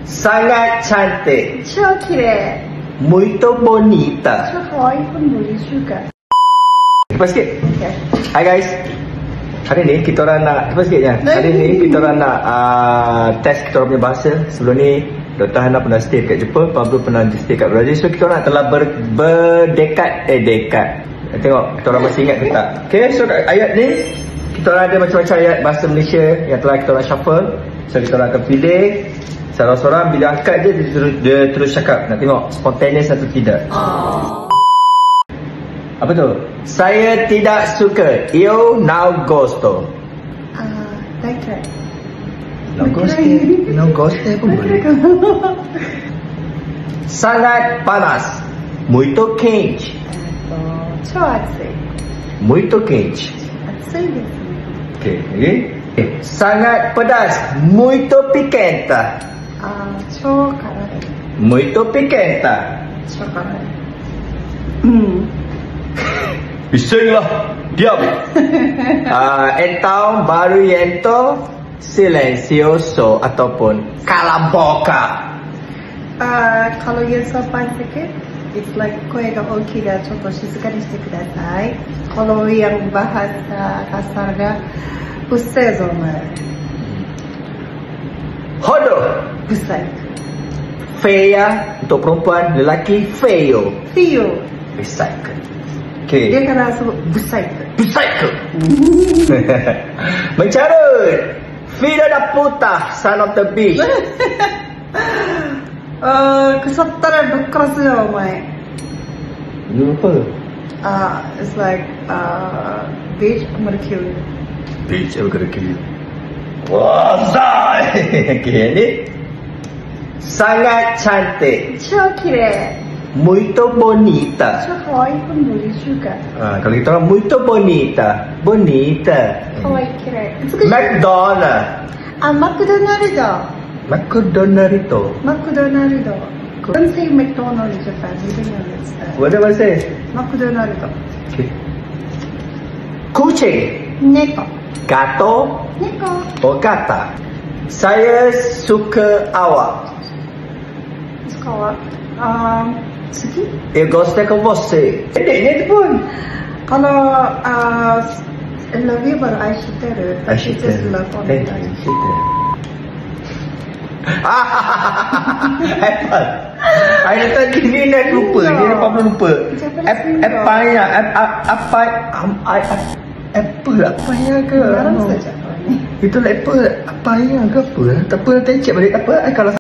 Sangat cantik. 超綺麗 Muito bonita. 超可愛いpun boleh juga. Cepat sikit. Okay. Hai guys. Hari ni kita orang nak cepat sikit je. Hari ni kita orang nak test kita orang punya bahasa. Sebelum ni Dr. Hana pernah stay kat Jepun, Pablo pernah stay kat Brazil. So kita orang telah berdekat. Tengok kita orang masih ingat ke tak. Okay, so ayat ni kita orang ada macam-macam ayat bahasa Malaysia yang telah kita orang shuffle. So kita orang akan pilih seorang-seorang, bila angkat je dia terus cakap. Nak tengok spontaneous atau tidak. Apa tu? Saya tidak suka. Eu não gosto. Daikrai. Não gosto pun boleh. Sangat panas. Muito quente. 超暑い Muito quente. 暑いですね Okay, lagi. Sangat pedas. Muito picante. 超辛い Muito picante. 超辛い Bisinglah. Diam. Então barulhento, silencioso ataupun cala boca. Kalau yang sopan sikit, it's like 声が大きいがちょっと静かにしてください。kalau yang bahasa kasarがうっせえぞお前 Hodoh. Busai. Feia untuk perempuan, lelaki feio. Fio. Recycle. Okay. Dia kena sebut busai. Recycle. Mencarut. Filha da puta, son of the beach. Kesataran berkeras ya, Omai. You apa? It's like beach, I'm gonna kill you. Beach, I'm gonna kill you. Wah, okay, ni. Sangat cantik. 超綺麗 Muito bonita. 超可愛いpun boleh juga. Kalau kita orang muito bonita. Bonita. 可愛い綺麗美しい McDonald. マクドナルド McDonaldito. マクドナルド Don't say McDonald's in Japan. We don't understand. What am I saying? マクドナルド Okay. Kucing. 猫 Gato. 猫 Oh gata. Saya suka awak. Suka Suki Eu gosto com você. Pendeknya tu pun. Kalau love you baru I shiteru. I Tapi shiteru. just love on Thank it. you. Shiteru. Apple. I tadi ni nak lupa. Dia apa belum lupa. Apa ya? Apa? Apple apa ya ke? Sekarang saja. Itu apple apa ya ke apa? Tak apa, nanti cek balik apa. Kalau